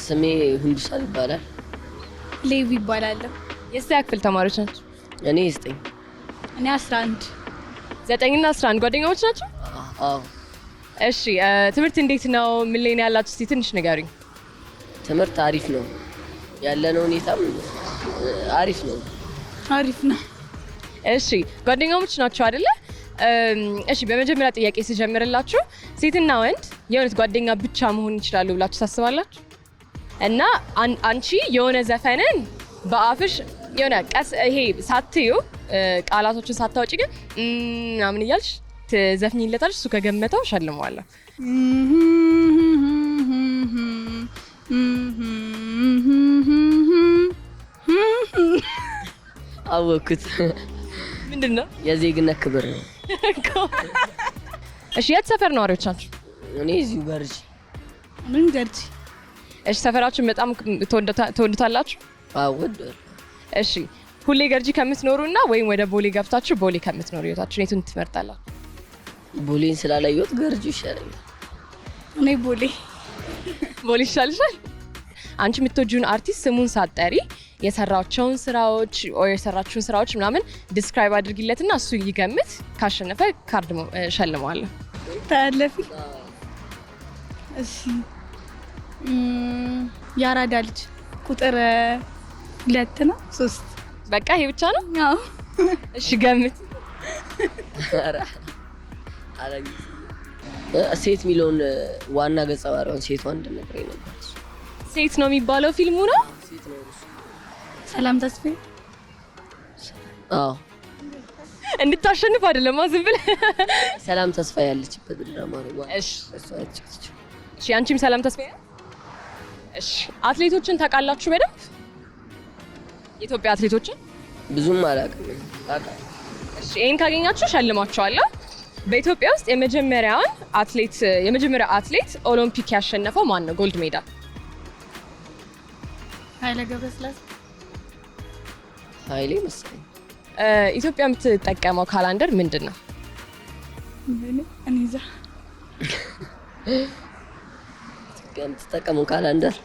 ስሜ ሁንዱሳን ይባላል። ሌቪ ይባላል። የስንተኛ ክፍል ተማሪዎች ናቸው? እኔ 9 እኔ 11 9 እና 11 ጓደኛሞች ናቸው? አዎ። እሺ ትምህርት እንዴት ነው? ምን ላይ ነው ያላችሁ? እስቲ ትንሽ ንገሩኝ። ትምህርት አሪፍ ነው ያለነው ሁኔታም አሪፍ ነው። አሪፍ ነው። እሺ ጓደኛሞች ናቸው አይደለ? እሺ በመጀመሪያ ጥያቄ ስጀምርላችሁ ሴትና ወንድ የእውነት ጓደኛ ብቻ መሆን ይችላሉ ብላችሁ ታስባላችሁ? እና አንቺ የሆነ ዘፈንን በአፍሽ የሆነ ቀስ ይሄ ሳትዩ ቃላቶችን ሳታወጪ ግን ምናምን እያልሽ ትዘፍኝለታለሽ። እሱ ከገመተው ሸልመዋለሁ። አወኩት። ምንድነው? የዜግነት ክብር ነው። እሺ የት ሰፈር ነዋሪዎች ናችሁ? እኔ እዚሁ ገርጂ። ምን ገርጂ? እሺ ሰፈራችሁን በጣም ትወዱታላችሁ? አዎ ወደር። እሺ ሁሌ ገርጂ ከምትኖሩና ወይም ወደ ቦሌ ገብታችሁ ቦሌ ከምትኖሩ ህይወታችሁን የቱን ትመርጣላችሁ? ቦሌን ስላላየሁት ገርጂ ይሻለኛል። እኔ ቦሌ ይሻልሻል? አንቺ የምትወጂውን አርቲስት ስሙን ሳትጠሪ የሰራቸውን ስራዎች ወይ የሰራችውን ስራዎች ምናምን ዲስክራይብ አድርጊለትና እሱ ይገምት። ካሸነፈ ካርድ ሸልመዋለሁ። ታለፊ። እሺ ያራዳ ልጅ ቁጥር 2 ነው 3? በቃ ይሄ ብቻ ነው? አዎ። እሺ ገምት። ሴት ሚሊዮን ዋና ገጸ ባህሪዋን ሴት ወንድ ነገር ነበር። ሴት ነው የሚባለው ፊልሙ ነው? ሴት ነው። ሰላም ተስፋዬ። አዎ እንድታሸንፍ አይደለም ዝም ብለህ ሰላም ተስፋ ያለችበት ድራማ ነው። እሺ እሺ አንቺም ሰላም ተስፋዬ። እሺ አትሌቶችን ታውቃላችሁ በደንብ? የኢትዮጵያ አትሌቶችን ብዙም አላውቅም። እሺ ይሄን ካገኛችሁ ሸልማችኋለሁ። በኢትዮጵያ ውስጥ የመጀመሪያ አትሌት ኦሎምፒክ ያሸነፈው ማን ነው? ጎልድ ሜዳል ኃይሌ ገብረስላሴ። ኃይሌ መሰለኝ። ኢትዮጵያ የምትጠቀመው ካላንደር ምንድን ነው? እኔ እዛ ኢትዮጵያ የምትጠቀመው ካላንደር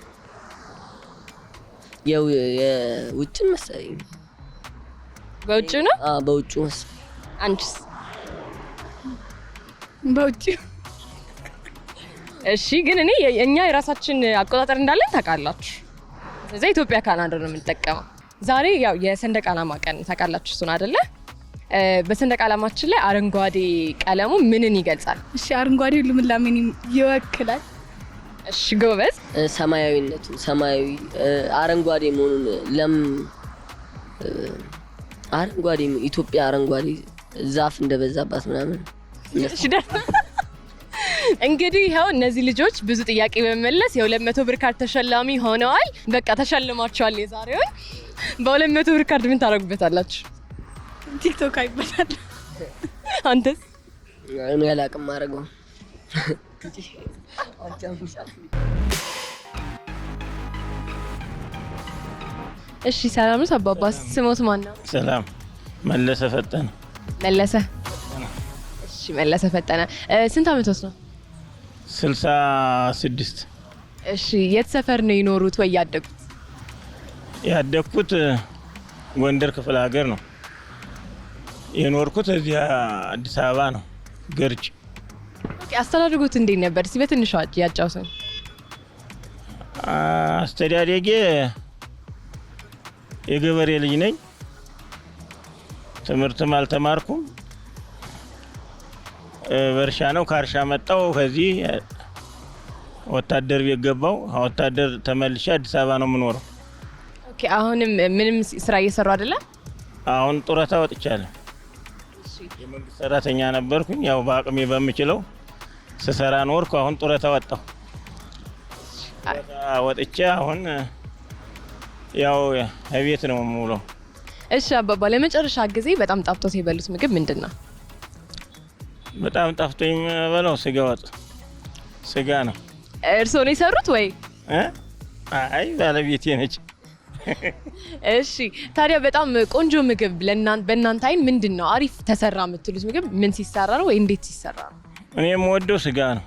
የውጭን መሰለኝ። በውጭ ነው? አዎ በውጭ መሰለኝ። አንቺስ? በውጭ። እሺ ግን እኛ የራሳችን አቆጣጠር እንዳለን ታውቃላችሁ። ስለዚህ ኢትዮጵያ ካላንደር ነው የምንጠቀመው። ዛሬ ያው የሰንደቅ ዓላማ ቀን ታውቃላችሁ እሱን አይደለ? በሰንደቅ ዓላማችን ላይ አረንጓዴ ቀለሙ ምንን ይገልጻል? እሺ አረንጓዴው ልምላሜን ይወክላል። እሺ ጎበዝ። ሰማያዊነቱን ሰማያዊ አረንጓዴ መሆኑን አረንጓዴ ኢትዮጵያ አረንጓዴ ዛፍ እንደበዛባት ምናምን። እሺ እንግዲህ ይኸው እነዚህ ልጆች ብዙ ጥያቄ በመመለስ የ200 ብር ካርድ ተሸላሚ ሆነዋል። በቃ ተሸልማችኋል። የዛሬውን በ200 ብር ካርድ ምን ታደርጉበታላችሁ? ቲክቶክ አይበታል። አንተስ? እኔ አላውቅም ማድረገው። እሺ ሰላም ነው አባባ። ስሞት ማን ነው? ሰላም መለሰ ፈጠነ። መለሰ። እሺ መለሰ ፈጠነ ስንት አመት ነው? 66። እሺ የት ሰፈር ነው ይኖሩት ወይ ያደጉት? ያደግኩት ጎንደር ክፍለ ሀገር ነው። የኖርኩት እዚህ አዲስ አበባ ነው ገርጂ። ኦኬ አስተዳደጉት እንዴት ነበር? እስኪ በትንሹ ያጫውቱን። አስተዳደጌ የገበሬ ልጅ ነኝ። ትምህርትም አልተማርኩም። በእርሻ ነው። ከእርሻ መጣሁ። ከዚህ ወታደር ቤት ገባሁ። ወታደር ተመልሼ አዲስ አበባ ነው የምኖረው። ኦኬ አሁንም ምንም ስራ እየሰሩ አይደለም? አሁን ጡረታ ወጥቻለሁ። የመንግስት ሰራተኛ ነበርኩኝ። ያው በአቅሜ በምችለው ስሰራ ኖርኩ። አሁን ጡረታ ወጣሁ። ወጥቼ አሁን ያው ቤት ነው የምውለው። እሺ አባባ ለመጨረሻ ጊዜ በጣም ጣፍጦት የበሉት ምግብ ምንድን ነው? በጣም ጣፍጦኝ የምበላው ስጋ ወጥ። ስጋ ነው። እርስዎ ነው የሰሩት ወይ? አይ ባለቤቴ ነች። እሺ ታዲያ በጣም ቆንጆ ምግብ በእናንተ አይን ምንድን ነው? አሪፍ ተሰራ የምትሉት ምግብ ምን ሲሰራ ነው ወይ እንዴት ሲሰራ ነው? እኔ የምወደው ስጋ ነው።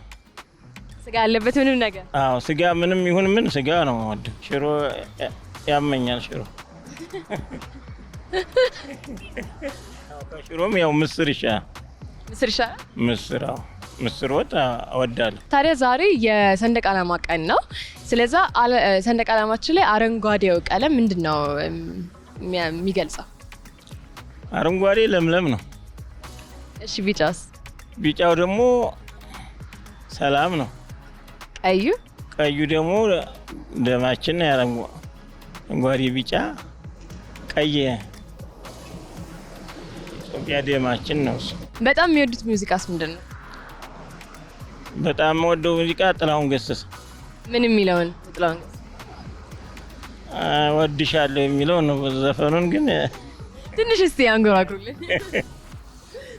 ስጋ ያለበት ምንም ነገር? አዎ ስጋ ምንም ይሁን ምን ስጋ ነው የምወደው። ሽሮ ያመኛል ሽሮ። ከሽሮም ያው ምስር ይሻላል። ምስር ይሻላል? ምስር አዎ ምስር ወጥ እወዳለሁ። ታዲያ ዛሬ የሰንደቅ ዓላማ ቀን ነው። ስለዛ ሰንደቅ ዓላማችን ላይ አረንጓዴው ቀለም ምንድነው የሚገልጸው? አረንጓዴ ለምለም ነው። እሺ ቢጫስ? ቢጫው ደግሞ ሰላም ነው። ቀዩ? ቀዩ ደግሞ ደማችን ነው። አረንጓዴ ቢጫ ቀይ ኢትዮጵያ ደማችን ነው። በጣም የሚወዱት ሙዚቃስ ምንድን ነው? በጣም የምወደው ሙዚቃ ጥላሁን ገሰሰ። ምን የሚለውን? ጥላሁን ወድሻለሁ የሚለው ነው ዘፈኑን። ግን ትንሽ እስቲ አንጎራጉሩልኝ።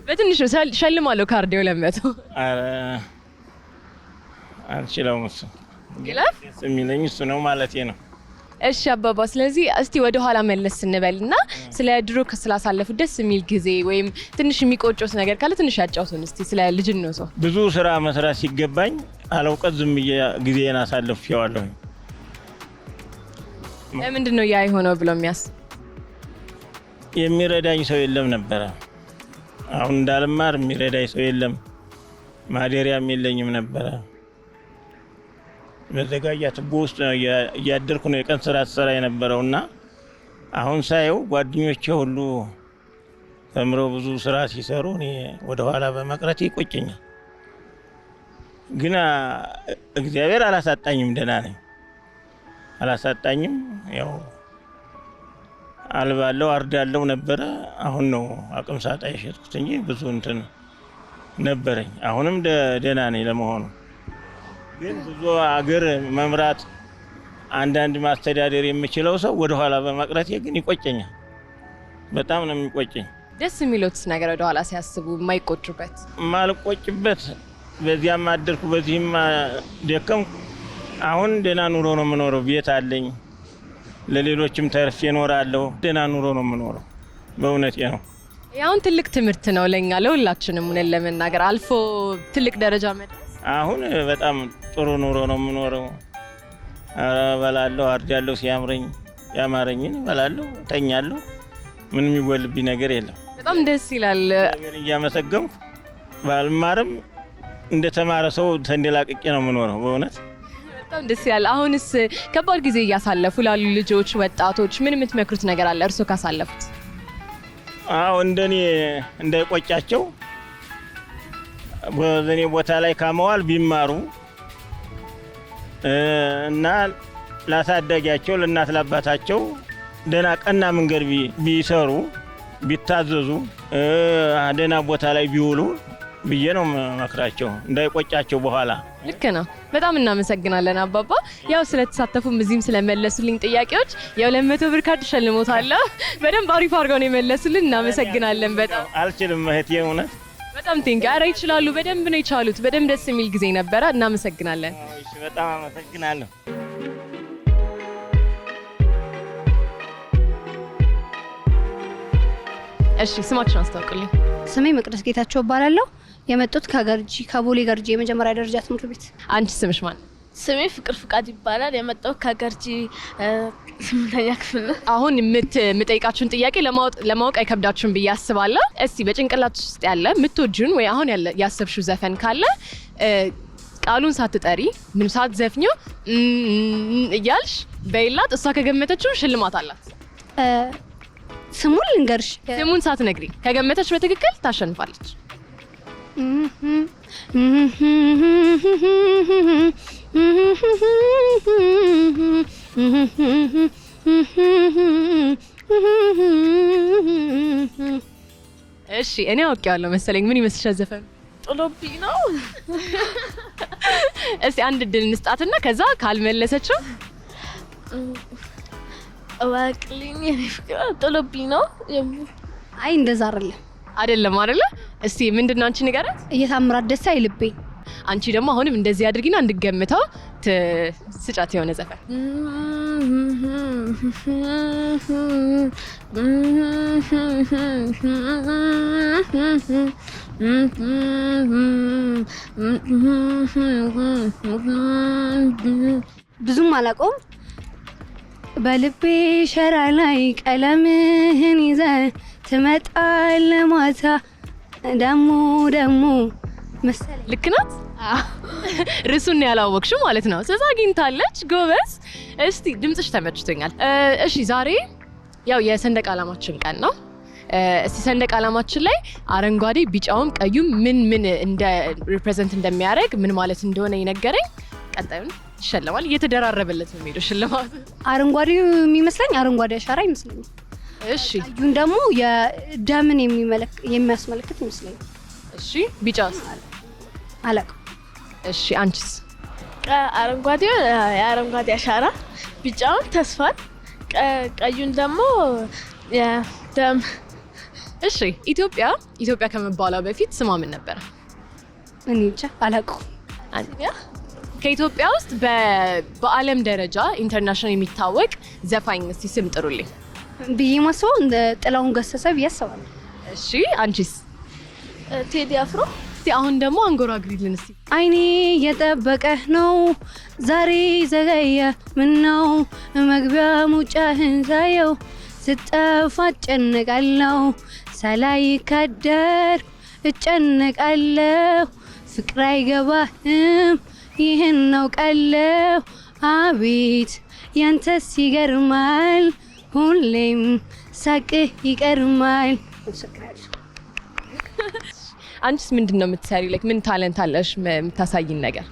በትንሹ ሸልማለሁ ካርዲዮ ለመቶ። ኧረ አልችለውም። እሱ ግላፍ የሚለኝ እሱ ነው ማለቴ ነው። እሺ አባባ፣ ስለዚህ እስቲ ወደ ኋላ መለስ ስንበልና ስለ ድሮ ስላሳለፉት ደስ የሚል ጊዜ ወይም ትንሽ የሚቆጮት ነገር ካለ ትንሽ ያጫውቱን እስቲ ስለ ልጅነቱ። ብዙ ስራ መስራት ሲገባኝ አለውቀት ዝም ብዬ ጊዜን አሳልፌዋለሁ። ለምንድን ነው ያ የሆነው ብሎ የሚያስብ? የሚረዳኝ ሰው የለም ነበረ። አሁን እንዳልማር የሚረዳኝ ሰው የለም። ማደሪያም የለኝም ነበረ። መዘጋጃ ቱቦ ውስጥ እያደርኩ ነው የቀን ስራ ተሰራ የነበረውና አሁን ሳየው ጓደኞቼ ሁሉ ተምረው ብዙ ስራ ሲሰሩ እኔ ወደ ኋላ በመቅረት ይቆጨኛል። ግን እግዚአብሔር አላሳጣኝም፣ ደህና ነኝ፣ አላሳጣኝም። ያው አልባለው አርዳለው ነበረ። አሁን ነው አቅም ሳጣ የሸጥኩት እንጂ ብዙ እንትን ነበረኝ። አሁንም ደህና ነኝ ለመሆኑ። ግን ብዙ አገር መምራት አንዳንድ ማስተዳደር የምችለው ሰው ወደ ኋላ በመቅረቴ ግን ይቆጨኛል። በጣም ነው የሚቆጨኝ። ደስ የሚሉትስ ነገር ወደ ኋላ ሲያስቡ የማይቆጩበት? ማልቆጭበት በዚያም አደርኩ በዚህም ደከምኩ። አሁን ደህና ኑሮ ነው የምኖረው። ቤት አለኝ፣ ለሌሎችም ተርፌ እኖራለሁ። ደህና ኑሮ ነው የምኖረው። በእውነቴ ነው። ያውን ትልቅ ትምህርት ነው ለኛ ለሁላችንም ሆነን ለመናገር አልፎ ትልቅ ደረጃ መድረስ። አሁን በጣም ጥሩ ኑሮ ነው የምኖረው። እበላለሁ፣ አርዳለሁ፣ ሲያምረኝ ያማረኝን እበላለሁ፣ ተኛለሁ። ምንም የሚጎልብኝ ነገር የለም። በጣም ደስ ይላል። ነገር እያመሰገንኩ ባልማርም እንደተማረ ሰው ተንደላቅቄ ነው የምኖረው። በእውነት በጣም ደስ ይላል። አሁንስ ከባድ ጊዜ እያሳለፉ ላሉ ልጆች፣ ወጣቶች ምን የምትመክሩት ነገር አለ እርሶ ካሳለፉት? አዎ እንደኔ እንዳይቆጫቸው በዘኔ ቦታ ላይ ካመዋል ቢማሩ እና ላሳደጋቸው ለእናት ለአባታቸው ደህና ቀና መንገድ ቢሰሩ ቢታዘዙ ደህና ቦታ ላይ ቢውሉ ብዬ ነው መክራቸው፣ እንዳይቆጫቸው በኋላ። ልክ ነው። በጣም እናመሰግናለን አባባ። ያው ስለተሳተፉም እዚህም ስለመለሱልኝ ጥያቄዎች የ200 ብር ካርድ ሸልሞታለሁ። በደንብ አሪፍ አድርገው ነው የመለሱልን። እናመሰግናለን በጣም። አልችልም እህቴ፣ እውነት በጣም ቴንክ። ኧረ ይችላሉ፣ በደንብ ነው የቻሉት። በደንብ ደስ የሚል ጊዜ ነበረ። እናመሰግናለን። እሺ፣ በጣም አመሰግናለሁ። እሺ፣ ስማችሁን አስታውቁልኝ። ስሜ መቅደስ ጌታቸው እባላለሁ። የመጣሁት ከገርጂ ከቦሌ ገርጂ የመጀመሪያ ደረጃ ትምህርት ቤት። አንቺ ስምሽ ማን? ስሜ ፍቅር ፍቃድ ይባላል። የመጣሁት ከገርጂ 8ኛ ክፍል ነው። አሁን የምጠይቃችሁን ጥያቄ ለማወቅ አይከብዳችሁም ብዬ አስባለሁ። እስቲ በጭንቅላትሽ ውስጥ ያለ የምትወጂውን ወይ አሁን ያሰብሽው ዘፈን ካለ ቃሉን ሳትጠሪ ምን ሳትዘፍኙ እያልሽ በይላት። እሷ ከገመተችው ሽልማት አላት። ስሙን ልንገርሽ? ስሙን ሳትነግሪ ከገመተች በትክክል ታሸንፋለች። እሺ፣ እኔ አውቄዋለሁ መሰለኝ። ምን ይመስልሻል ዘፈኑ? ጥሎብኝ ነው። እስቲ አንድ እድል እንስጣትና ከዛ ካልመለሰችው እባክልኝ የኔ ፍቅር ጥሎብኝ ነው። አይ እንደዛ አይደለም አይደለ? እስቲ ምንድነው አንቺ ንገራት። እየታምራት ደስ አይልብኝ። አንቺ ደግሞ አሁንም እንደዚህ አድርጊና እንድገምተው ስጫት የሆነ ዘፈን። ብዙም አላውቀውም። በልቤ ሸራ ላይ ቀለምህን ይዘ ትመጣለህ ማታ ደሞ መሰለኝ። ልክ ናት። ርዕሱን ያላወቅሽው ማለት ነው። ስለዚህ አግኝታለች። ጎበዝ። እስቲ ድምጽሽ ተመችቶኛል። እሺ ዛሬ ያው የሰንደቅ ዓላማችን ቀን ነው። እስቲ ሰንደቅ ዓላማችን ላይ አረንጓዴ ቢጫውም ቀዩም ምን እንደ ሪፕሬዘንት እንደሚያደርግ ምን ማለት እንደሆነ ይነገረኝ። ቀጣዩን ይሸለማል። እየተደራረበለት ነው የሚሄደው ሽልማቱ። አረንጓዴው የሚመስለኝ አረንጓዴ አሻራ ይመስለኛል። እሺ ቀዩን ደግሞ የደምን የሚያስመለክት ይመስለኛል። እሺ ቢጫስ? አላውቅም። እሺ አንቺስ? አረንጓዴው የአረንጓዴ አሻራ፣ ቢጫውን ተስፋን፣ ቀዩን ደግሞ የደም። እሺ ኢትዮጵያ ከመባሏ በፊት ስሟ ምን ነበር? እኔ እንጃ አላውቅም። ከኢትዮጵያ ውስጥ በዓለም ደረጃ ኢንተርናሽናል የሚታወቅ ዘፋኝ እስቲ ስም ጥሩልኝ። ብዬ ማስበው እንደ ጥላሁን ገሰሰ ብዬ አስባለሁ። እሺ አንቺስ? ቴዲ አፍሮ። እስቲ አሁን ደግሞ አንጎራጉሪልን እስቲ። አይኔ የጠበቀህ ነው ዛሬ ዘገየ ምነው መግቢያ ሙጫህን ሳየው ስጠፋ እጨነቃለሁ ሳላይ ካደር እጨነቃለሁ ፍቅር አይገባህም ይህን ናውቃለሁ አቤት ያንተስ ይገርማል ሁሌም ሳቅህ ይቀርማል። አንቺስ ምንድነው የምትሰሪ? ላይክ ምን ታለንት አለሽ የምታሳይን ነገር?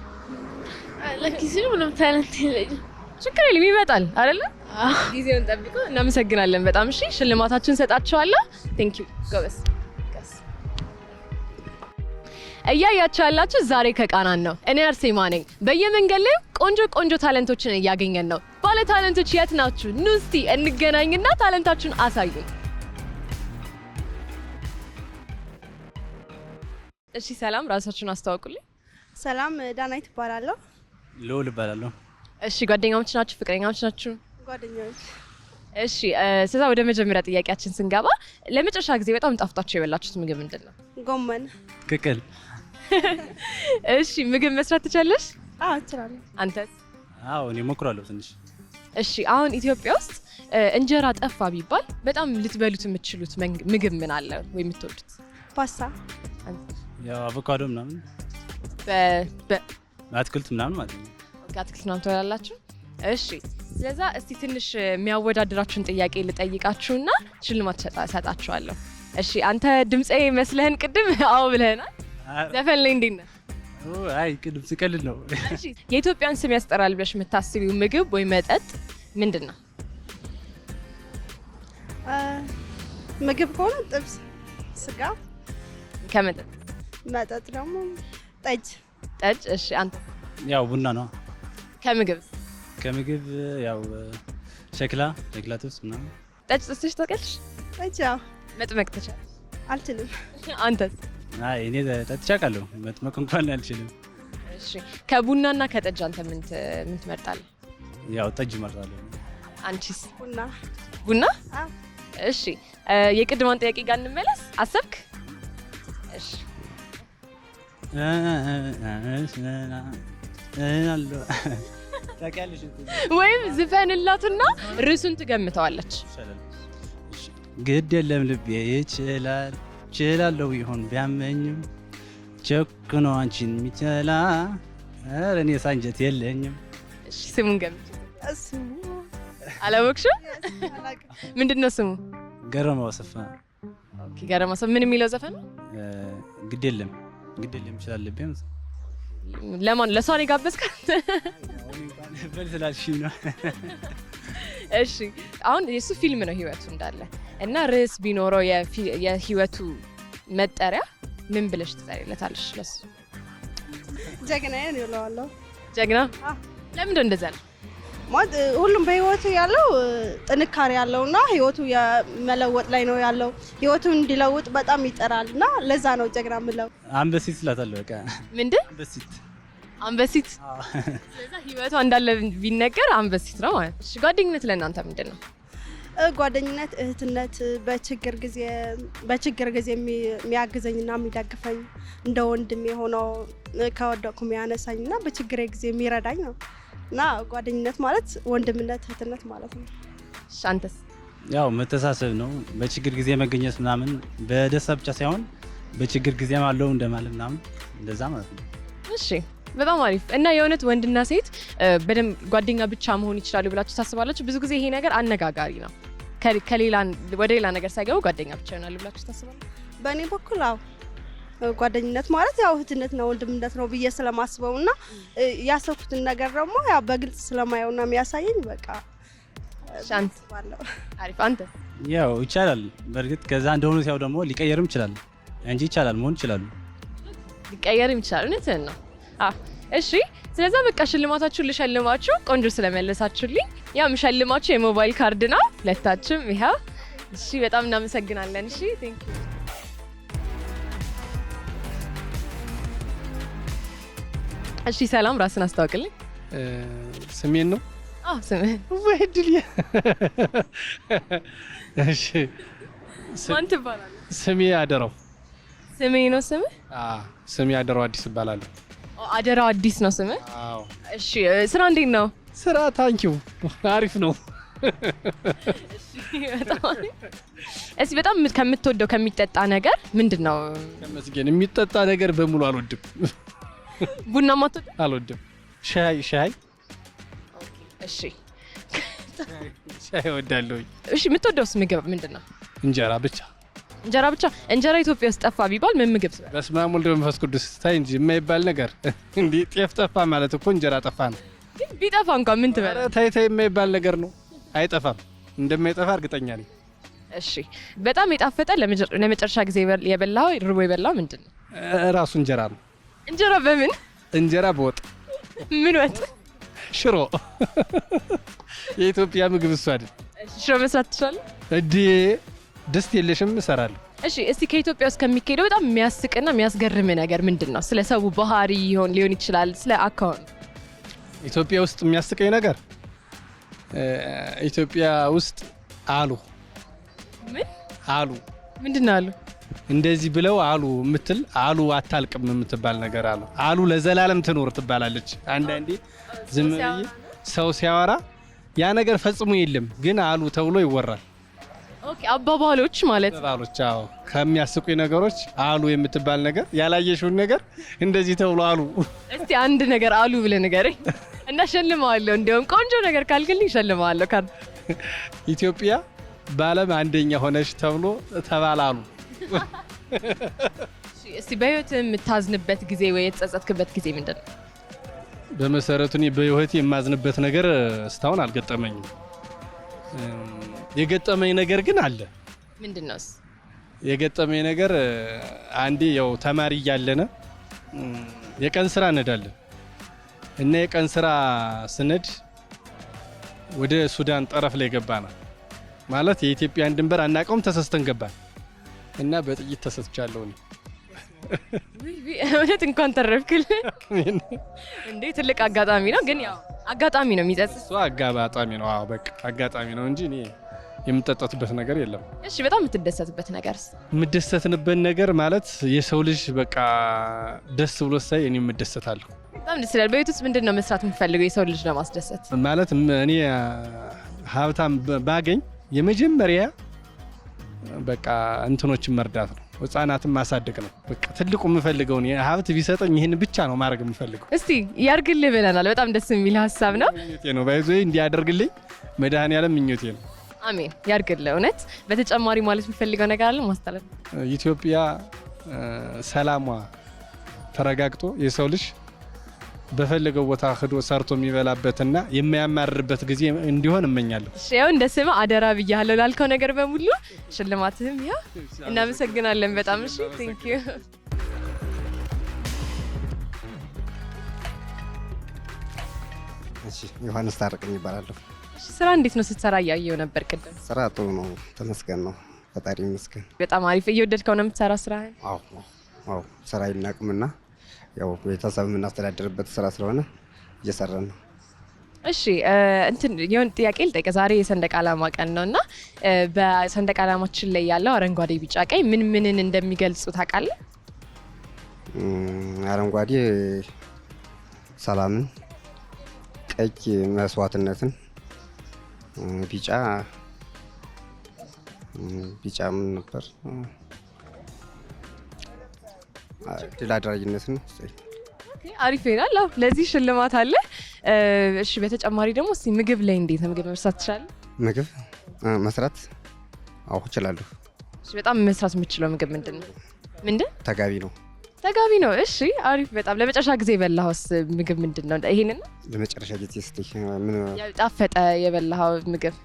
ለጊዜው ምንም ታለንት የለኝም። ችግር የለም ይመጣል አይደለ? ጊዜውን ጠብቆ። እናመሰግናለን በጣም። እሺ ሽልማታችሁን ሰጣችኋለሁ። ቴንክ ዩ ጎበስ። እያያችሁ ያላችሁ ዛሬ ከቃናን ነው። እኔ አርሴማ ነኝ። በየመንገድ ላይ ቆንጆ ታለንቶችን እያገኘን ነው። ባለ ታለንቶች የት ናችሁ? ኑ እስቲ እንገናኝና ታለንታችሁን አሳዩን። እሺ ሰላም፣ ራሳችሁን አስተዋውቁልኝ። ሰላም፣ ዳናይት እባላለሁ። ልዑል እባላለሁ። እሺ ጓደኛሞች ናችሁ? ፍቅረኛሞች ናችሁ? ጓደኛሞች። እሺ ስለዛ ወደ መጀመሪያ ጥያቄያችን ስንገባ ለመጨረሻ ጊዜ በጣም ጣፍጣችሁ የበላችሁት ምግብ ምንድን ነው? ጎመን። ቅቅል። እሺ ምግብ መስራት ትችላለሽ? አዎ እችላለሁ። አንተስ? አዎ እኔ እሞክራለሁ ትንሽ። እሺ አሁን ኢትዮጵያ ውስጥ እንጀራ ጠፋ ቢባል በጣም ልትበሉት የምትችሉት ምግብ ምን አለ ወይ የምትወዱት? ፓስታ። ያው አቮካዶ ምናምን አትክልት ምናምን ማለት ነው። አትክልት ምናምን ትበላላችሁ? እሺ ስለዛ እስቲ ትንሽ የሚያወዳድራችሁን ጥያቄ ልጠይቃችሁና ሽልማት ሰጣችኋለሁ። እሺ አንተ ድምጼ መስለህን ቅድም አዎ ብለህናል። ዘፈን ላይ እንዴት ነህ? አይ ቅድም ስቀልድ ነው። እሺ የኢትዮጵያን ስም ያስጠራል ብለሽ የምታስቢው ምግብ ወይ መጠጥ ምንድን ነው? ምግብ ከሆነ ጥብስ፣ ስጋ። ከመጠጥ? መጠጥ ደግሞ ጠጅ። ጠጅ። እሺ አንተ? ያው ቡና ነው። ከምግብ ያው ሸክላ ጥብስ ምናምን። ጠጅ ጥስሽ ታውቂያለሽ? ጠጅ ያው መጥመቅ ትችላለሽ? አልችልም። አንተስ? አይ እኔ ጠጥቼ አውቃለሁ፣ መጥመቅ እንኳን አልችልም። እሺ ከቡናና ከጠጅ አንተ ምን ትመርጣለህ? ያው ጠጅ እመርጣለሁ። አንቺስ? ቡና። አዎ። እሺ የቅድማን ጥያቄ ጋር እንመለስ። አሰብክ? እሺ ወይም ዝፈንላትና ርዕሱን ትገምተዋለች። ግድ የለም ልቤ ይችላል ችላለሁ ይሆን ቢያመኝም ቸኩኖ አንቺን የሚችላ ኧረ እኔ ሳንጀት የለኝም። እሺ ስሙን ገምች። ስሙ አላወቅሽም? ምንድን ነው ስሙ? ገረመው አሰፋ። ኦኬ ገረመው አሰፋ። ምን የሚለው ዘፈን ነው? ግድ የለም ይችላል ልቤ። ለማን ለሷ ነው የጋበዝካት? በል ስላልሽኝ ነው። እሺ አሁን የሱ ፊልም ነው ህይወቱ እንዳለ እና ርዕስ ቢኖረው የህይወቱ መጠሪያ ምን ብለሽ ትጠሪለታለሽ? ለሱ ጀግናዬ ነው እለዋለሁ። ጀግና? ለምንድን ነው እንደዛ ነው? ማለት ሁሉም በህይወቱ ያለው ጥንካሬ ያለውና ህይወቱ የመለወጥ ላይ ነው ያለው። ህይወቱን እንዲለውጥ በጣም ይጠራልና ለዛ ነው ጀግና የምለው። አንበሲት እላታለሁ። በቃ ምንድን? አንበሲት። ስለዛ ህይወቷ እንዳለ ቢነገር አንበሲት ነው ማለት። እሺ ጓደኝነት ለእናንተ ምንድን ነው? ጓደኝነት እህትነት በችግር ጊዜ የሚያግዘኝና የሚደግፈኝ እንደ ወንድም የሆነው ከወደቁ የሚያነሳኝና በችግሬ ጊዜ የሚረዳኝ ነው እና ጓደኝነት ማለት ወንድምነት እህትነት ማለት ነው። ሻንተስ ያው መተሳሰብ ነው። በችግር ጊዜ መገኘት ምናምን በደስታ ብቻ ሳይሆን በችግር ጊዜም አለው እንደማለት ምናምን እንደዛ ማለት ነው። እሺ በጣም አሪፍ እና የእውነት ወንድና ሴት በደንብ ጓደኛ ብቻ መሆን ይችላሉ ብላችሁ ታስባላችሁ? ብዙ ጊዜ ይሄ ነገር አነጋጋሪ ነው። ከሌላ ወደ ሌላ ነገር ሳይገቡ ጓደኛ ብቻ ይሆናሉ ብላችሁ ታስባላችሁ? በእኔ በኩል አዎ ጓደኝነት ማለት ያው እህትነት ነው ወንድምነት ነው ብዬ ስለማስበው እና ያሰብኩትን ነገር ደግሞ ያው በግልጽ ስለማየውና የሚያሳየኝ በቃ ሻንት አሪፍ። አንተ ያው ይቻላል። በእርግጥ ከዛ እንደሆነ ሲያው ደግሞ ሊቀየርም ይችላል እንጂ ይቻላል መሆን ይችላሉ። ሊቀየርም ይችላል። እውነትህን ነው። እሺ ስለዛ በቃ ሽልማታችሁን ልሸልማችሁ። ቆንጆ ስለመለሳችሁልኝ ያው የምሸልማችሁ የሞባይል ካርድ ነው ሁለታችሁም ይሄው። እሺ በጣም እናመሰግናለን። እሺ ቴንክ ዩ። እሺ ሰላም፣ ራስን አስተዋውቅልኝ። ስሜን ነው? አዎ ስሜን። ወይ ድል። እሺ ማን ትባላለህ? ስሜ አደራው። ስሜ ነው ስምህ? ስሜ አደራው አዲስ እባላለሁ። አደራው አዲስ ነው ስምህ? አዎ። እሺ ስራ እንዴት ነው? ስራ ታንኪው አሪፍ ነው። እሺ በጣም ከምትወደው ከሚጠጣ ነገር ምንድነው? ተመስገን። የሚጠጣ ነገር በሙሉ አልወድም። ቡና ማትወድ? አልወድም። ሻይ እሺ ሻይ እወዳለሁ። እሺ የምትወደውስ ምግብ ምንድነው? እንጀራ ብቻ። እንጀራ ብቻ? እንጀራ ኢትዮጵያ ውስጥ ጠፋ ቢባል ምን ምግብ ስበል? በስመ አብ ወወልድ ወመንፈስ ቅዱስ። ታይ እንጂ የማይባል ነገር እንዴ! ጤፍ ጠፋ ማለት እኮ እንጀራ ጠፋ ነው። ግን ቢጠፋ እንኳን ምን ትበል? ታይ የማይባል ነገር ነው። አይጠፋም። እንደማይጠፋ እርግጠኛ ነኝ። እሺ በጣም የጣፈጠ ለመጨረሻ ጊዜ የበላው ርቦ የበላው ምንድነው? ራሱ እንጀራ ነው። እንጀራ በምን? እንጀራ በወጥ። ምን ወጥ? ሽሮ። የኢትዮጵያ ምግብ እሱ አይደል? ሽሮ መስራት ትችላለህ እንዴ? ደስት የለሽም? እሰራለሁ። እሺ እስቲ ከኢትዮጵያ ውስጥ ከሚካሄደው በጣም የሚያስቅና የሚያስገርም ነገር ምንድነው? ስለ ሰው ባህሪ ሊሆን ይችላል፣ ስለ አካውንት። ኢትዮጵያ ውስጥ የሚያስቀኝ ነገር ኢትዮጵያ ውስጥ አሉ ምን አሉ ምንድነው አሉ እንደዚህ ብለው አሉ የምትል አሉ አታልቅም የምትባል ነገር አሉ ለዘላለም ትኖር ትባላለች። አንዳንዴ ዝም ብዬ ሰው ሲያወራ ያ ነገር ፈጽሞ የለም ግን አሉ ተብሎ ይወራል። ኦኬ አባባሎች ማለት አባባሎች። አዎ ከሚያስቁኝ ነገሮች አሉ የምትባል ነገር ያላየሽውን ነገር እንደዚህ ተብሎ አሉ። እስቲ አንድ ነገር አሉ ብለህ ንገረኝ እና ሸልማለሁ። እንደውም ቆንጆ ነገር ካልክልኝ ሸልማለሁ። ኢትዮጵያ በዓለም አንደኛ ሆነች ተብሎ ተባላሉ። እስቲ በህይወት የምታዝንበት ጊዜ ወይ የተጸጸትክበት ጊዜ ምንድነው? በመሰረቱ እኔ በህይወቴ የማዝንበት ነገር እስካሁን አልገጠመኝም። የገጠመኝ ነገር ግን አለ። ምንድነውስ? የገጠመኝ ነገር አንዴ ያው ተማሪ እያለነ የቀን ስራ እንሄዳለን እና የቀን ስራ ስነድ ወደ ሱዳን ጠረፍ ላይ ገባና ማለት የኢትዮጵያን ድንበር አናውቀውም ተሰስተን ገባን እና በጥይት ተሰጥቻለሁ። እውነት እንኳን ተረፍክልኝ እንዴ! ትልቅ አጋጣሚ ነው። ግን ያው አጋጣሚ ነው የሚጸጽት። እሱ አጋጣሚ ነው። አዎ በቃ አጋጣሚ ነው እንጂ እኔ የምጠጣትበት ነገር የለም። እሺ በጣም የምትደሰትበት ነገርስ? የምደሰትበት ነገር ማለት የሰው ልጅ በቃ ደስ ብሎ ሳይ እኔ የምደሰታለሁ። በጣም ደስ ይላል። በቤት ውስጥ ምንድነው መስራት የምትፈልገው የሰው ልጅ ለማስደሰት? ማለት እኔ ሀብታም ባገኝ የመጀመሪያ በቃ እንትኖችን መርዳት ነው። ህፃናትን ማሳደግ ነው። በቃ ትልቁ የምፈልገው ነው። ሀብት ቢሰጠኝ ይሄን ብቻ ነው ማድረግ የምፈልገው። እስቲ ያርግልህ ብለናል። በጣም ደስ የሚል ሀሳብ ነው። ምኞቴ ነው ባይዞ እንዲያደርግልኝ መድኃኔዓለም ምኞቴ ነው። አሜን ያርግልህ። እውነት በተጨማሪ ማለት የምፈልገው ነገር አለ ማስተላለፍ? ኢትዮጵያ ሰላሟ ተረጋግጦ የሰው ልጅ በፈለገው ቦታ ሄዶ ሰርቶ የሚበላበትና የማያማርርበት ጊዜ እንዲሆን እመኛለሁ። እሺ ያው እንደ ስም አደራ ብያለሁ ላልከው ነገር በሙሉ ሽልማትህም ያው እናመሰግናለን በጣም። እሺ ቴንክ ዩ። እሺ ዮሐንስ ታረቀኝ ይባላለሁ። እሺ ስራ እንዴት ነው ስትሰራ? እያየሁ ነበር ቅድም። ስራ ጥሩ ነው ተመስገን ነው ፈጣሪ ይመስገን። በጣም አሪፍ። እየወደድከው ነው የምትሰራ ስራህን? አዎ ስራ ይናቅምና ያው ቤተሰብ የምናስተዳድርበት ስራ ስለሆነ እየሰራን ነው። እሺ እንትን የሆነ ጥያቄ ልጠይቅ። ዛሬ የሰንደቅ ዓላማ ቀን ነውና በሰንደቅ ዓላማችን ላይ ያለው አረንጓዴ፣ ቢጫ፣ ቀይ ምን ምንን እንደሚገልጹ ታውቃለህ? አረንጓዴ ሰላምን፣ ቀይ መስዋዕትነትን፣ ቢጫ ምን ነበር? ድል አድራጊነትን። አሪፍ ይላል። አዎ ለዚህ ሽልማት አለ። እሺ በተጨማሪ ደግሞ እስቲ ምግብ ላይ እንዴት ምግብ መስራት ትችላለህ? ምግብ መስራት አዎ እችላለሁ። እሺ በጣም መስራት የምችለው ምግብ ምንድነው? ተጋቢ ነው። ተጋቢ ነው። እሺ አሪፍ በጣም። ለመጨረሻ ጊዜ የበላኸውስ ምግብ ምንድነው? ይሄንን ለመጨረሻ ጊዜ እስቲ ምን ያጣፈጠ የበላኸው ምግብ?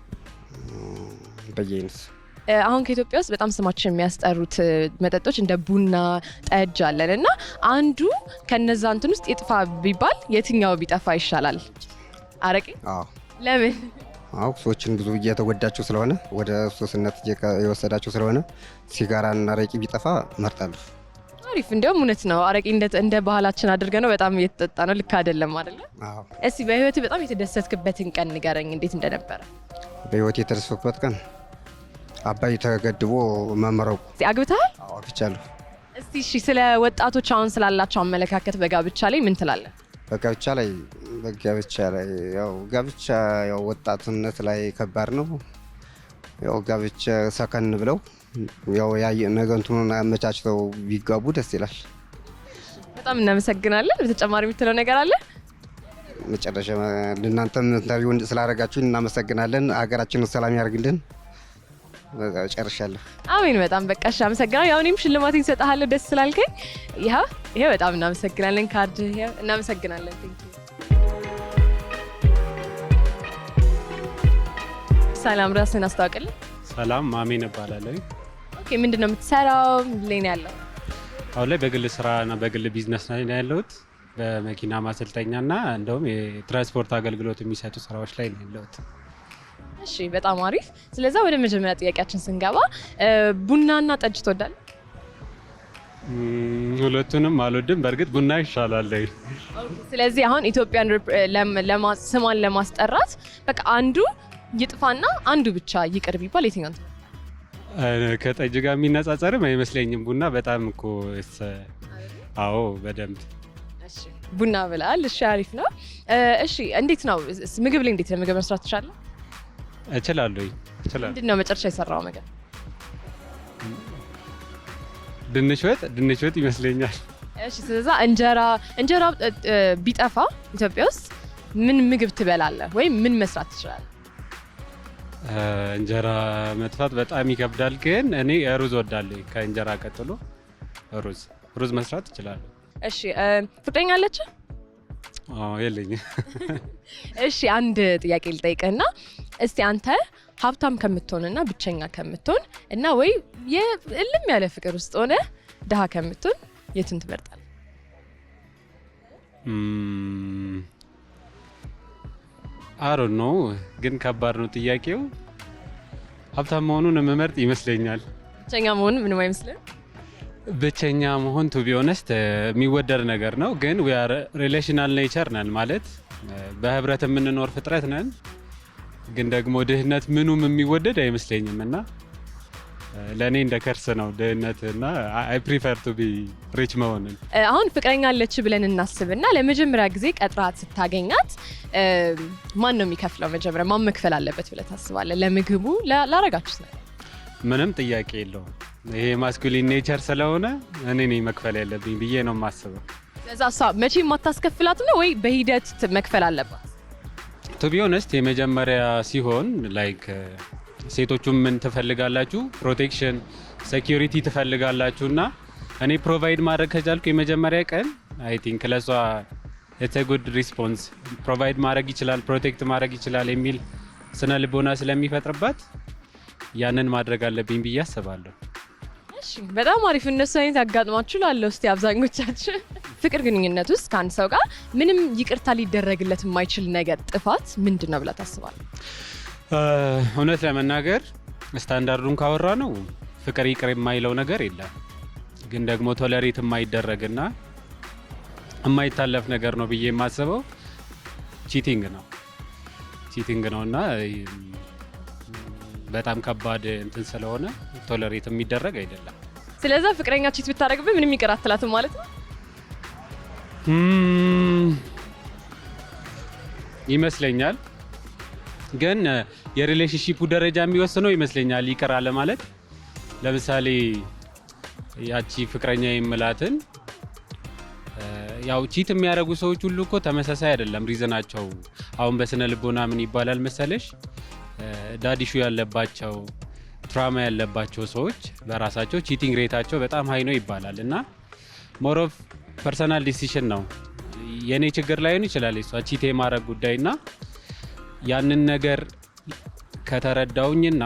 በየአይነት አሁን ከኢትዮጵያ ውስጥ በጣም ስማችን የሚያስጠሩት መጠጦች እንደ ቡና፣ ጠጅ አለን እና አንዱ ከነዛ እንትን ውስጥ ይጥፋ ቢባል የትኛው ቢጠፋ ይሻላል? አረቄ? አዎ። ለምን? አዎ ሰዎችን ብዙ እየተጎዳቸው ስለሆነ ወደ ሱስነት የወሰዳቸው ስለሆነ ሲጋራና አረቄ ቢጠፋ እመርጣለሁ። አሪፍ። እንዲያውም እውነት ነው። አረቄ እንደ ባህላችን አድርገ ነው በጣም እየተጠጣ ነው። ልክ አይደለም አይደለ? አዎ። እስቲ በህይወት በጣም የተደሰትክበትን ቀን ንገረኝ፣ እንዴት እንደነበረ። በህይወት የተደሰትኩበት ቀን አባይ ተገድቦ መመረቁ። አግብተሃል? አዎ አግብቻለሁ። እስቲ እሺ ስለ ወጣቶች አሁን ስላላቸው አመለካከት በጋብቻ ላይ ምን ትላለህ? በጋብቻ ላይ ያው ጋብቻ ያው ወጣትነት ላይ ከባድ ነው። ያው ጋብቻ ሰከን ብለው ያው ነገ እንትኑን አመቻችተው ቢጋቡ ደስ ይላል። በጣም እናመሰግናለን። በተጨማሪ የምትለው ነገር አለ? መጨረሻ ለእናንተም ኢንተርቪው ስላደረጋችሁ እናመሰግናለን። ሀገራችንን ሰላም ያርግልን። ጨርሻለሁ። አሜን። በጣም በቃ እሺ፣ አመሰግናለሁ። ያው እኔም ሽልማቴን እሰጥሃለሁ ደስ ስላልከኝ። ይሄ በጣም እናመሰግናለን። ካርድ እናመሰግናለን። ሰላም፣ ራስህን አስተዋውቅልን። ሰላም፣ አሜን እባላለሁ። ኦኬ፣ ምንድን ነው የምትሰራው? ላይ ነው ያለው? አሁን ላይ በግል ስራና በግል ቢዝነስ ላይ ነው ያለሁት። በመኪና ማሰልጠኛና እንደውም የትራንስፖርት አገልግሎት የሚሰጡ ስራዎች ላይ ነው ያለሁት። እሺ በጣም አሪፍ። ስለዚህ ወደ መጀመሪያ ጥያቄያችን ስንገባ ቡናና ጠጅ ትወዳለህ? ሁለቱንም አልወድም። በእርግጥ ቡና ይሻላል። ስለዚህ አሁን ኢትዮጵያን ስሟን ለማስጠራት በቃ አንዱ ይጥፋና አንዱ ብቻ ይቅር ቢባል የትኛው ነው? ከጠጅ ጋር የሚነጻጸርም አይመስለኝም። ቡና በጣም እኮ አዎ በደንብ። እሺ ቡና ብለሃል። እሺ አሪፍ ነው። እሺ እንዴት ነው ምግብ ላይ እንዴት ነው ምግብ መስራት ትችላለህ? እችላለሁ። ምንድን ነው መጨረሻ የሰራው ነገር? ድንች ወጥ ይመስለኛል። እሺ ስለዛ እንጀራ ቢጠፋ ኢትዮጵያ ውስጥ ምን ምግብ ትበላለህ ወይም ምን መስራት ትችላለህ? እንጀራ መጥፋት በጣም ይከብዳል፣ ግን እኔ ሩዝ ወዳለሁ። ከእንጀራ ቀጥሎ ሩዝ መስራት እችላለሁ። እሺ ፍቅረኛ አለች? የለኝም። እሺ አንድ ጥያቄ ልጠይቅህና እስቲ አንተ ሀብታም ከምትሆንና ብቸኛ ከምትሆን እና ወይ የእልም ያለ ፍቅር ውስጥ ሆነ ድሃ ከምትሆን የቱን ትመርጣለህ? አሮ ነው ግን ከባድ ነው ጥያቄው። ሀብታም መሆኑን የምመርጥ ይመስለኛል። ብቸኛ መሆን ምንም አይመስልም? ብቸኛ መሆን ቱ ቢ ኦነስት የሚወደድ ነገር ነው፣ ግን ዊ አር ሪሌሽናል ኔቸር ነን ማለት በህብረት የምንኖር ፍጥረት ነን። ግን ደግሞ ድህነት ምኑም የሚወደድ አይመስለኝም እና ለእኔ እንደ ከርስ ነው ድህነት እና አይ ፕሪፈር ቱ ቢ ሪች መሆንን። አሁን ፍቅረኛ አለች ብለን እናስብና ለመጀመሪያ ጊዜ ቀጥራት ስታገኛት ማን ነው የሚከፍለው? መጀመሪያ ማን መክፈል አለበት ብለህ ታስባለህ? ለምግቡ ላረጋችሁት ነገር? ምንም ጥያቄ የለውም። ይሄ ማስኩሊን ኔቸር ስለሆነ እኔ ነኝ መክፈል ያለብኝ ብዬ ነው የማስበው። ስለዛ እሷ መቼም የማታስከፍላት ነው ወይ በሂደት መክፈል አለባት? ቱ ቢ ኦነስት የመጀመሪያ ሲሆን ላይክ ሴቶቹም ምን ትፈልጋላችሁ? ፕሮቴክሽን ሴኩሪቲ ትፈልጋላችሁ እና እኔ ፕሮቫይድ ማድረግ ከቻልኩ የመጀመሪያ ቀን አይ ቲንክ ለሷ ኢትስ አ ጉድ ሪስፖንስ። ፕሮቫይድ ማድረግ ይችላል፣ ፕሮቴክት ማድረግ ይችላል የሚል ስነ ልቦና ስለሚፈጥርባት ያንን ማድረግ አለብኝ ብዬ አስባለሁ። እሺ በጣም አሪፍ። እነሱ አይነት ያጋጥማችሁ ላለው እስቲ አብዛኞቻችን ፍቅር ግንኙነት ውስጥ ከአንድ ሰው ጋር ምንም ይቅርታ ሊደረግለት የማይችል ነገር ጥፋት ምንድን ነው ብላ ታስባለህ? እውነት ለመናገር ስታንዳርዱን ካወራ ነው ፍቅር ይቅር የማይለው ነገር የለም። ግን ደግሞ ቶለሬት የማይደረግና የማይታለፍ ነገር ነው ብዬ የማስበው ቺቲንግ ነው። ቺቲንግ ነውና በጣም ከባድ እንትን ስለሆነ ቶለሬት የሚደረግ አይደለም። ስለዚህ ፍቅረኛ ቺት ብታደርግብህ ምንም ይቅር አትላትም ማለት ነው? ይመስለኛል። ግን የሪሌሽንሺፑ ደረጃ የሚወስነው ይመስለኛል ይቅር አለ ማለት። ለምሳሌ ያቺ ፍቅረኛ የምላትን ያው ቺት የሚያደርጉ ሰዎች ሁሉ እኮ ተመሳሳይ አይደለም ሪዝናቸው። አሁን በስነ ልቦና ምን ይባላል መሰለሽ ዳዲሹ ያለባቸው ትራማ ያለባቸው ሰዎች በራሳቸው ቺቲንግ ሬታቸው በጣም ሃይ ነው ይባላል። እና ሞር ኦፍ ፐርሰናል ዲሲሽን ነው። የኔ ችግር ላይሆን ይችላል እሷ ቺት የማድረግ ጉዳይና ያንን ነገር ከተረዳውኝና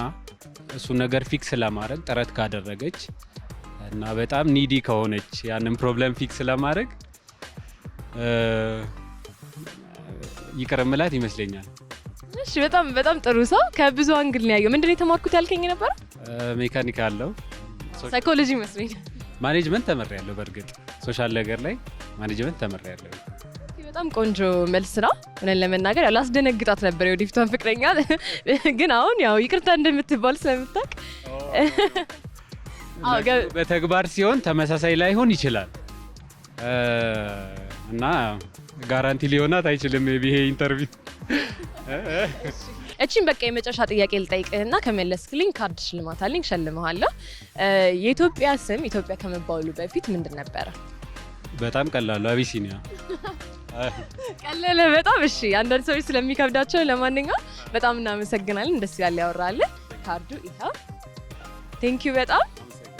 እሱ ነገር ፊክስ ለማድረግ ጥረት ካደረገች እና በጣም ኒዲ ከሆነች ያንን ፕሮብለም ፊክስ ለማድረግ ይቅር ምላት ይመስለኛል። እሺ በጣም ጥሩ ሰው ከብዙ አንግል ነው ያየው። ምንድነው የተማርኩት ያልከኝ ነበር? ሜካኒካል ነው ሳይኮሎጂ መስለኛል። ማኔጅመንት ተመሪያለሁ። በእርግጥ ሶሻል ነገር ላይ ማኔጅመንት ተመሪያለሁ። በጣም ቆንጆ መልስ ነው። እኔን ለመናገር ያው ላስደነግጣት ነበር የወዲፍቷን ፍቅረኛ ግን አሁን ያው ይቅርታ እንደምትባል ስለምታውቅ በተግባር ሲሆን ተመሳሳይ ላይሆን ይችላል እና ጋራንቲ ሊሆናት አይችልም ይሄ ኢንተርቪው። እቺን በቃ የመጨረሻ ጥያቄ ልጠይቅህና ከመለስክልኝ ካርድ ሽልማት አለኝ እሸልምሃለሁ። የኢትዮጵያ ስም ኢትዮጵያ ከመባሉ በፊት ምንድን ነበረ? በጣም ቀላሉ አቢሲኒያ። ቀለለ በጣም። እሺ አንዳንድ ሰዎች ስለሚከብዳቸው ለማንኛውም በጣም እናመሰግናለን። ደስ ያለ ያወራለን። ካርዱ ይኸው። ቴንክ ዩ በጣም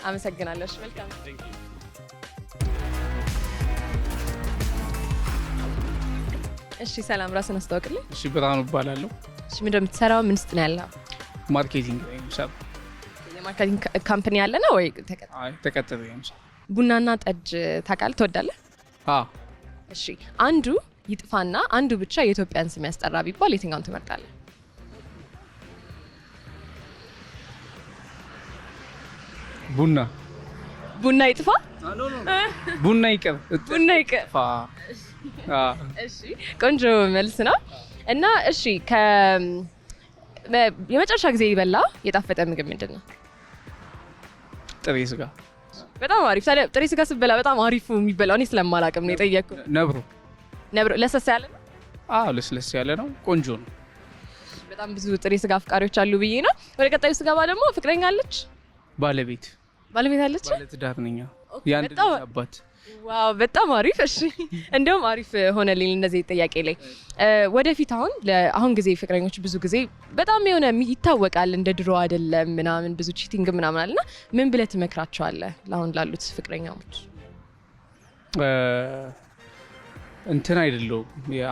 አመሰግናለሁ። እሺ መልካም። እሺ ሰላም፣ ራስን አስተዋውቅልኝ። እሺ ብርሃኑ እባላለሁ። እሺ ምንድን ነው የምትሰራው? ምን ውስጥ ነው ያለው? ማርኬቲንግ ላይ ነው። የማርኬቲንግ ካምፓኒ ያለ ነው ወይ ተቀጥረህ? አይ ተቀጥሬ ነው። ቡናና ጠጅ ታውቃለህ? ትወዳለህ? አዎ። እሺ አንዱ ይጥፋና አንዱ ብቻ የኢትዮጵያን ስም ያስጠራ ቢባል የትኛውን ትመርጣለህ? ቡና ይጥፋ? ቡና ይቅር። ቡና ይቅር። እሺ ቆንጆ መልስ ነው። እና እሺ የመጨረሻ ጊዜ ይበላ የጣፈጠ ምግብ ምንድን ነው? ጥሬ ስጋ። በጣም አሪፍ። ታዲያ ጥሬ ስጋ ስትበላ በጣም አሪፉ የሚበላው እኔ ስለማላውቅም ነው የጠየቅኩት። ነብሮ ለስለስ ያለ ነው? አዎ ለስለስ ያለ ነው። ቆንጆ ነው። በጣም ብዙ ጥሬ ስጋ አፍቃሪዎች አሉ ብዬ ነው። ወደ ቀጣዩ ስገባ ደግሞ ፍቅረኛ አለች? ባለቤት አለች? ባለትዳር ነኝ። የአንድ ልጅ አባት። ዋው በጣም አሪፍ። እሺ እንደውም አሪፍ ሆነልኝ እነዚህ ጥያቄ ላይ ወደፊት አሁን ጊዜ ፍቅረኞች ብዙ ጊዜ በጣም የሆነ ይታወቃል እንደ ድሮ አይደለም ምናምን ብዙ ቺቲንግ ምናምን አለና ምን ብለህ ትመክራቸዋለህ ለአሁን ላሉት ፍቅረኛሞች? እንትን አይደለው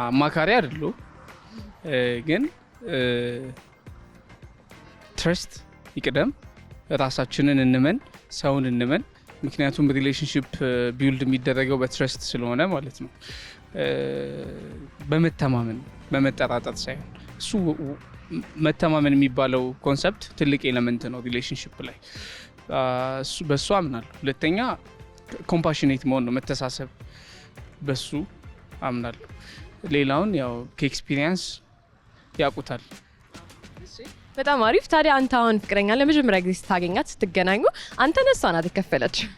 አማካሪ አይደለው ግን ትረስት ይቅደም። ራሳችንን እንመን፣ ሰውን እንመን። ምክንያቱም ሪሌሽንሽፕ ቢውልድ የሚደረገው በትረስት ስለሆነ ማለት ነው። በመተማመን በመጠራጠር ሳይሆን እሱ መተማመን የሚባለው ኮንሰፕት ትልቅ ኤሌመንት ነው ሪሌሽንሽፕ ላይ። በሱ አምናለሁ። ሁለተኛ ኮምፓሽኔት መሆን ነው፣ መተሳሰብ። በሱ አምናለሁ። ሌላውን ያው ከኤክስፒሪየንስ ያውቁታል። በጣም አሪፍ። ታዲያ አንተ አሁን ፍቅረኛ ለመጀመሪያ ጊዜ ስታገኛት ስትገናኙ አንተ ነሷ ናት የከፈለችው?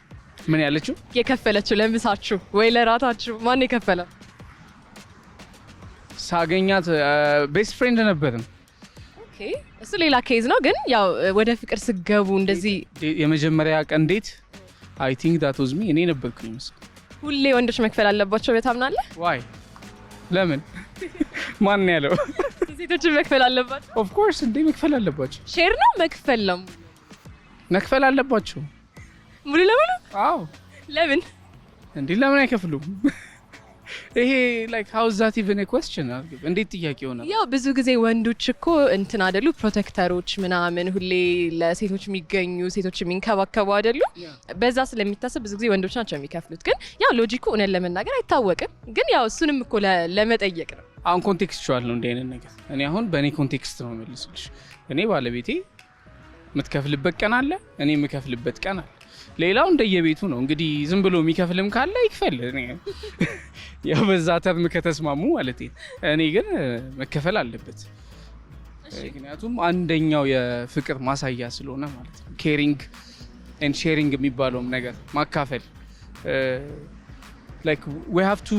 ምን ያለችው? የከፈለችው ለምሳችሁ ወይ ለራታችሁ ማን የከፈለው? ሳገኛት ቤስት ፍሬንድ ነበርን። ኦኬ እሱ ሌላ ኬዝ ነው። ግን ያው ወደ ፍቅር ስገቡ እንደዚህ የመጀመሪያ ቀን ዴት አይ ቲንክ ዳት ዋዝ ሚ እኔ ነበርኩኝ መሰለኝ። ሁሌ ወንዶች መክፈል አለባቸው በታምናለህ? ዋይ ለምን? ማን ያለው? ሴቶች መክፈል አለባቸው? ኦፍ ኮርስ እንዴ መክፈል አለባቸው። ሼር ነው መክፈል ነው መክፈል አለባቸው ሙሉ ለሙሉ? አዎ። ለምን እንዴ ለምን አይከፍሉም? ይሄ ላይክ ሃው ኢዝ ዛት ኢቭን ኤ ኩዌስችን? እንዴት ጥያቄ ሆነ? ያው ብዙ ጊዜ ወንዶች እኮ እንትን አይደሉ ፕሮቴክተሮች ምናምን ሁሌ ለሴቶች የሚገኙ ሴቶች የሚንከባከቡ አይደሉ? በዛ ስለሚታሰብ ብዙ ጊዜ ወንዶች ናቸው የሚከፍሉት። ግን ያው ሎጂኩ እውነት ለመናገር አይታወቅም። ግን ያው እሱንም እኮ ለመጠየቅ ነው። አሁን ኮንቴክስቹዋል ነው እንደ አይነት ነገር። እኔ አሁን በእኔ ኮንቴክስት ነው መልስልሽ። እኔ ባለቤቴ የምትከፍልበት ቀን አለ፣ እኔ የምከፍልበት ቀን አለ። ሌላው እንደየቤቱ ነው እንግዲህ። ዝም ብሎ የሚከፍልም ካለ ይክፈል። ያው በዛ ተርም ከተስማሙ ማለት ነው። እኔ ግን መከፈል አለበት። ምክንያቱም አንደኛው የፍቅር ማሳያ ስለሆነ ማለት ነው። ኬሪንግ ኤንድ ሼሪንግ የሚባለውም ነገር ማካፈል like we have to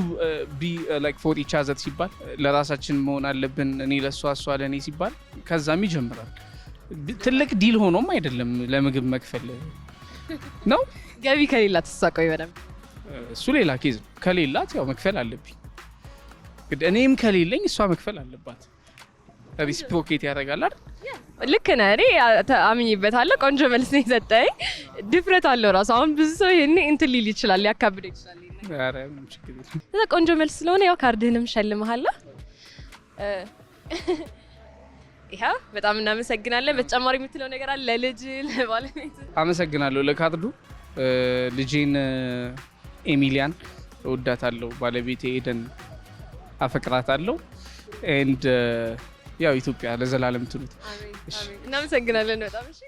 be like for each other ሲባል ለራሳችን መሆን አለብን። እኔ ለሷ እሷ ለኔ ሲባል ከዛም ይጀምራል። ትልቅ ዲል ሆኖም አይደለም ለምግብ መክፈል ነው። ገቢ ከሌላት ተሳቀው ይበደም እሱ ሌላ ኬዝ ነው። ከሌላት ያው መክፈል አለብኝ። እኔም ከሌለኝ እሷ መክፈል አለባት። ሪስፕሮኬት ያደርጋል አይደል? ልክ ነህ። እኔ አምኜበታለሁ። ቆንጆ መልስ ነው የሰጠኝ። ድፍረት አለው ራሱ። አሁን ብዙ ሰው ይሄን እንትን ሊል ይችላል፣ ሊያካብድ ይችላል። ኧረ ምንም ችግር የለም። እዛ ቆንጆ መልስ ስለሆነ ያው ካርድህንም ሸልመሃለሁ። ይሄ በጣም እናመሰግናለን። በተጨማሪ የምትለው ነገር አለ ለልጅ ለባለቤት? አመሰግናለሁ ለካርዱ። ልጄን ኤሚሊያን እወዳታለሁ። ባለቤቴ ኤደን አፈቅራታለሁ። ኤንድ ያው ኢትዮጵያ ለዘላለም ትኑር። እናመሰግናለን በጣም እሺ።